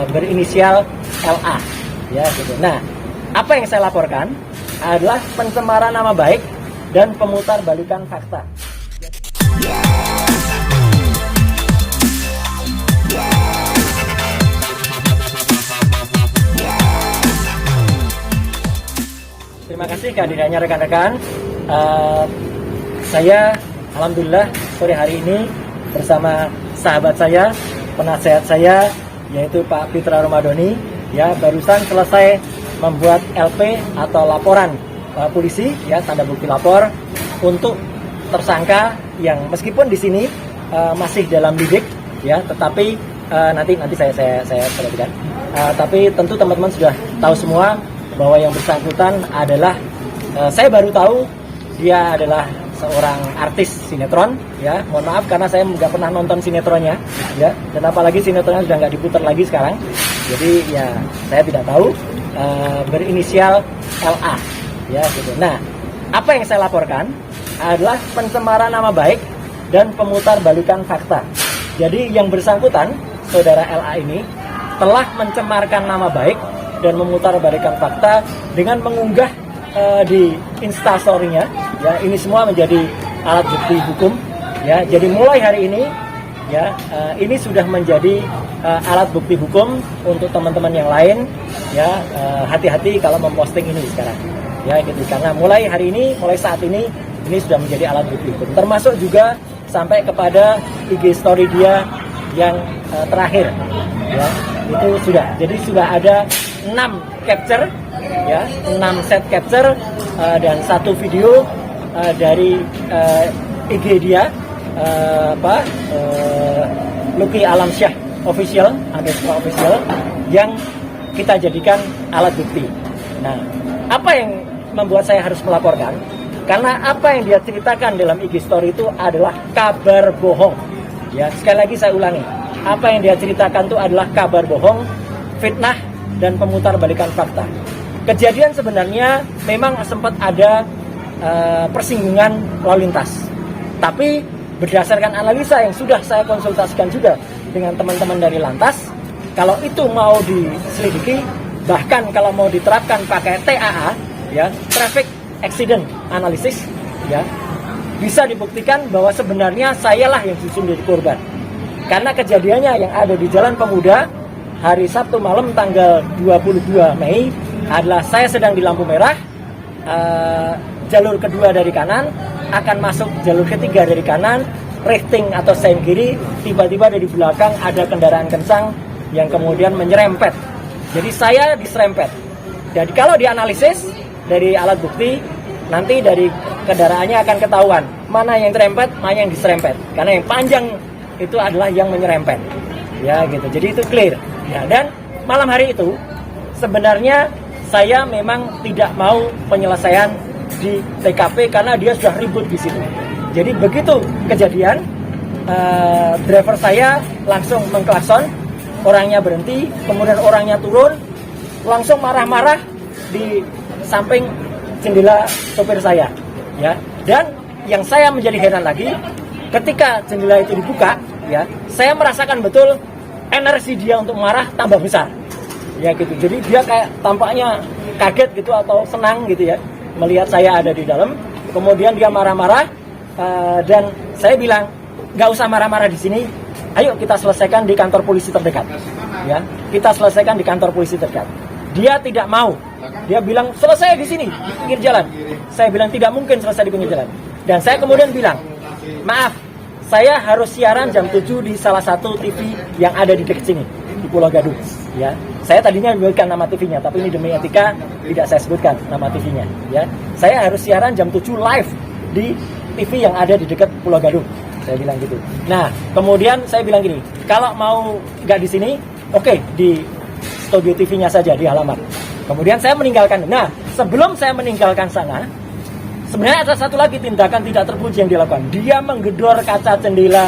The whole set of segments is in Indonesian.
berinisial LA, ya gitu. Nah, apa yang saya laporkan adalah pencemaran nama baik dan pemutarbalikan fakta. Terima kasih kehadirannya rekan-rekan. Saya alhamdulillah sore hari ini bersama sahabat saya, penasehat saya, yaitu Pak Fitra Romadhoni, ya barusan selesai membuat LP atau laporan polisi, ya tanda bukti lapor untuk tersangka yang meskipun di sini masih dalam lidik, ya tetapi nanti saya perhatikan. Tapi tentu teman-teman sudah tahu semua bahwa yang bersangkutan adalah saya baru tahu dia adalah seorang artis sinetron, ya mohon maaf karena saya nggak pernah nonton sinetronnya, ya dan apalagi sinetronnya sudah nggak diputar lagi sekarang, jadi ya saya tidak tahu, berinisial LA, ya gitu. Nah, apa yang saya laporkan adalah pencemaran nama baik dan pemutarbalikan fakta. Jadi yang bersangkutan saudara LA ini telah mencemarkan nama baik dan memutarbalikan fakta dengan mengunggah di instastory-nya, ya ini semua menjadi alat bukti hukum, ya jadi mulai hari ini, ya ini sudah menjadi alat bukti hukum untuk teman-teman yang lain, ya hati-hati kalau memposting ini sekarang, ya gitu karena mulai hari ini, mulai saat ini sudah menjadi alat bukti hukum, termasuk juga sampai kepada IG story dia yang terakhir, ya itu sudah, jadi sudah ada 6 capture, ya 6 set capture dan 1 video dari IG dia, Lucky Alamsyah official yang kita jadikan alat bukti. Nah, apa yang membuat saya harus melaporkan? Karena apa yang dia ceritakan dalam IG story itu adalah kabar bohong. Ya, sekali lagi saya ulangi, apa yang dia ceritakan itu adalah kabar bohong, fitnah dan pemutarbalikan fakta. Kejadian sebenarnya memang sempat ada persinggungan lalu lintas. Tapi berdasarkan analisa yang sudah saya konsultasikan juga dengan teman-teman dari Lantas, kalau itu mau diselidiki, bahkan kalau mau diterapkan pakai TAA, ya Traffic Accident Analysis, ya bisa dibuktikan bahwa sebenarnya sayalah yang justru menjadi korban. Karena kejadiannya yang ada di Jalan Pemuda hari Sabtu malam tanggal 22 Mei adalah saya sedang di lampu merah, jalur kedua dari kanan akan masuk jalur ketiga dari kanan, rifting atau sen kiri, tiba-tiba dari belakang ada kendaraan kencang yang kemudian menyerempet. Jadi saya diserempet. Jadi kalau dianalisis dari alat bukti, nanti dari kendaraannya akan ketahuan mana yang terempet, mana yang diserempet. Karena yang panjang itu adalah yang menyerempet. Ya gitu. Jadi itu clear. Ya, dan malam hari itu sebenarnya saya memang tidak mau penyelesaian di TKP karena dia sudah ribut di situ. Jadi begitu kejadian, driver saya langsung mengklakson, orangnya berhenti, kemudian orangnya turun, langsung marah-marah di samping jendela sopir saya. Ya, dan yang saya menjadi heran lagi, ketika jendela itu dibuka, ya, saya merasakan betul energi dia untuk marah tambah besar. Ya gitu. Jadi dia kayak tampaknya kaget gitu atau senang gitu ya melihat saya ada di dalam. Kemudian dia marah-marah dan saya bilang nggak usah marah-marah di sini. Ayo kita selesaikan di kantor polisi terdekat. Ya, kita selesaikan di kantor polisi terdekat. Dia tidak mau. Dia bilang selesai di sini di pinggir jalan. Saya bilang tidak mungkin selesai di pinggir jalan. Dan saya kemudian bilang maaf, saya harus siaran jam 7 di salah satu TV yang ada di dekat sini di Pulau Gadung. Ya, saya tadinya menyebutkan nama TV-nya, tapi ini demi etika tidak saya sebutkan nama TV-nya. Ya, saya harus siaran jam 7 live di TV yang ada di dekat Pulau Gadung. Saya bilang gitu. Nah, kemudian saya bilang gini, kalau mau nggak di sini, oke, di studio TV-nya saja di halaman. Kemudian saya meninggalkan. Nah, sebelum saya meninggalkan sana, sebenarnya ada satu lagi tindakan tidak terpuji yang dilakukan. Dia menggedor kaca jendela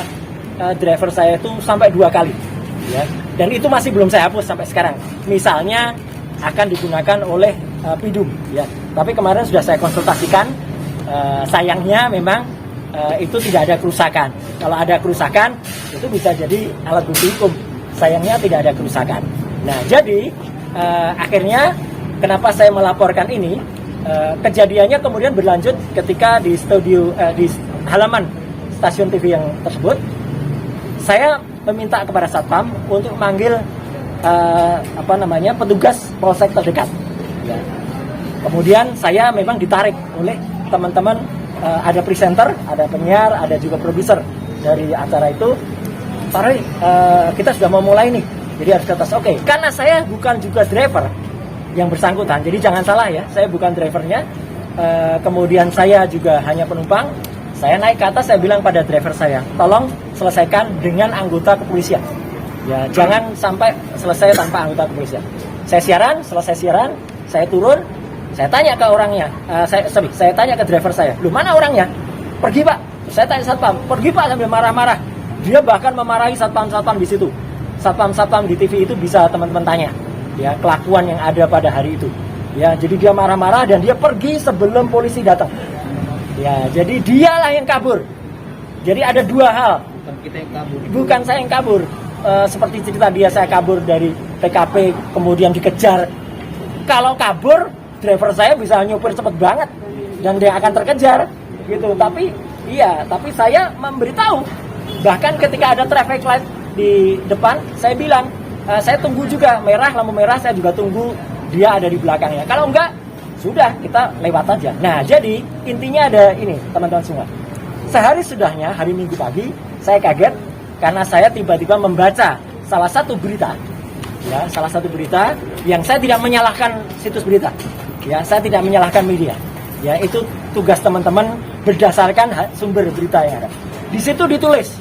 driver saya itu sampai 2 kali. Ya. Dan itu masih belum saya hapus sampai sekarang. Misalnya akan digunakan oleh Pidum. Ya. Tapi kemarin sudah saya konsultasikan. Sayangnya memang itu tidak ada kerusakan. Kalau ada kerusakan itu bisa jadi alat bukti hukum. Sayangnya tidak ada kerusakan. Nah, jadi akhirnya kenapa saya melaporkan ini? Kejadiannya kemudian berlanjut ketika di studio di halaman stasiun TV yang tersebut, saya meminta kepada satpam untuk manggil petugas polsek terdekat. Ya. Kemudian saya memang ditarik oleh teman-teman, ada presenter, ada penyiar, ada juga produser dari acara itu. Pak Roy, kita sudah mau mulai nih, jadi harus ke atas. Oke, karena saya bukan juga driver yang bersangkutan, jadi jangan salah ya, saya bukan drivernya. Kemudian saya juga hanya penumpang. Saya naik ke atas, saya bilang pada driver saya, tolong selesaikan dengan anggota kepolisian. Ya, jangan sampai selesai tanpa anggota kepolisian. Selesai siaran, saya turun, saya tanya ke orangnya, saya tanya ke driver saya, lu mana orangnya? Pergi Pak. Saya tanya satpam, pergi Pak, sambil marah-marah. Dia bahkan memarahi satpam-satpam di situ. Satpam-satpam di TV itu bisa teman-teman tanya, ya, kelakuan yang ada pada hari itu. Ya, jadi dia marah-marah dan dia pergi sebelum polisi datang. Ya, jadi dialah yang kabur. Jadi ada dua hal. Bukan kita yang kabur. Bukan saya yang kabur. Seperti cerita dia, saya kabur dari TKP kemudian dikejar. Kalau kabur, driver saya bisa nyupir cepet banget dan dia akan terkejar, gitu. Tapi saya memberitahu. Bahkan ketika ada traffic light di depan, saya bilang, saya tunggu juga merah, lampu merah, saya juga tunggu dia ada di belakangnya. Kalau enggak, sudah kita lewat aja. Nah, jadi intinya ada ini, teman-teman semua. Sehari sudahnya, hari Minggu pagi, saya kaget karena saya tiba-tiba membaca salah satu berita yang saya tidak menyalahkan situs berita. Ya, saya tidak menyalahkan media. Ya, itu tugas teman-teman berdasarkan sumber berita yang ada. Di situ ditulis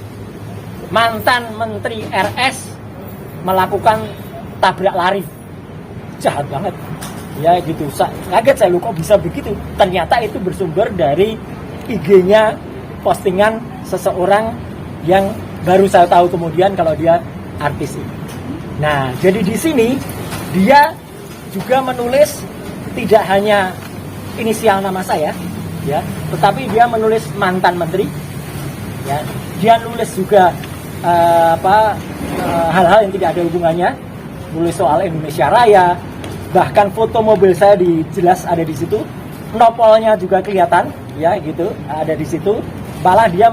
mantan Menteri RS melakukan tabrak lari. Jahat banget. Ya gitu, kaget saya, kok bisa begitu. Ternyata itu bersumber dari IG-nya postingan seseorang yang baru saya tahu kemudian kalau dia artis ini. Nah, jadi di sini dia juga menulis tidak hanya inisial nama saya, ya, tetapi dia menulis mantan menteri, ya. Dia nulis juga hal-hal yang tidak ada hubungannya, nulis soal Indonesia Raya, bahkan foto mobil saya jelas ada di situ, nopolnya juga kelihatan, ya gitu, ada di situ. Malah dia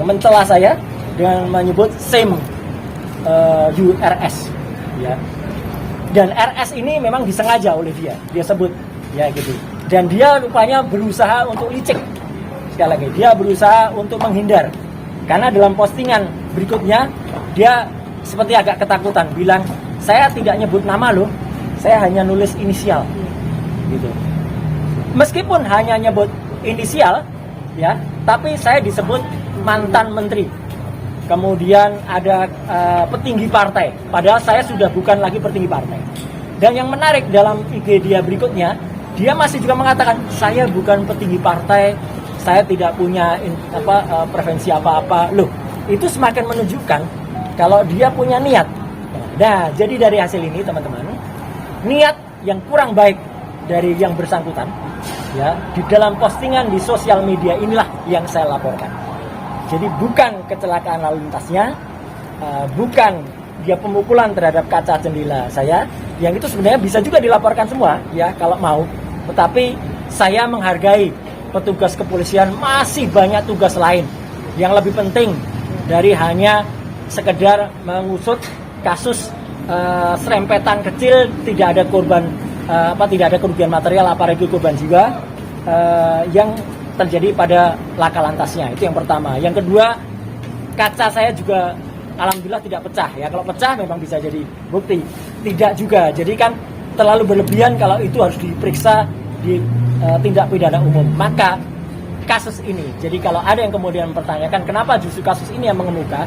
mencela saya dengan menyebut same URS, ya. Dan RS ini memang disengaja oleh dia sebut, ya gitu. Dan dia rupanya berusaha untuk licik. Sekali lagi, dia berusaha untuk menghindar. Karena dalam postingan berikutnya dia seperti agak ketakutan, bilang, saya tidak nyebut nama loh, saya hanya nulis inisial, gitu. Meskipun hanya nyebut inisial, ya, tapi saya disebut mantan menteri. Kemudian ada petinggi partai, padahal saya sudah bukan lagi petinggi partai. Dan yang menarik dalam IG dia berikutnya, dia masih juga mengatakan, saya bukan petinggi partai, saya tidak punya preferensi apa-apa. Loh, itu semakin menunjukkan kalau dia punya niat. Nah, jadi dari hasil ini teman-teman, niat yang kurang baik dari yang bersangkutan, ya, di dalam postingan di sosial media inilah yang saya laporkan. Jadi bukan kecelakaan lalu lintasnya, bukan dia pemukulan terhadap kaca jendela saya, yang itu sebenarnya bisa juga dilaporkan semua, ya, kalau mau. Tetapi saya menghargai petugas kepolisian, masih banyak tugas lain yang lebih penting dari hanya sekedar mengusut kasus serempetan kecil, tidak ada korban, tidak ada kerugian material, apalagi korban jiwa yang terjadi pada laka lantasnya. Itu yang pertama. Yang kedua, kaca saya juga alhamdulillah tidak pecah, ya. Kalau pecah memang bisa jadi bukti, tidak juga. Jadi kan terlalu berlebihan kalau itu harus diperiksa di tindak pidana umum. Maka kasus ini, jadi kalau ada yang kemudian mempertanyakan kenapa justru kasus ini yang mengemuka,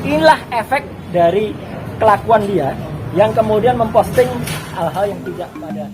inilah efek dari kelakuan dia yang kemudian memposting hal-hal yang tidak pada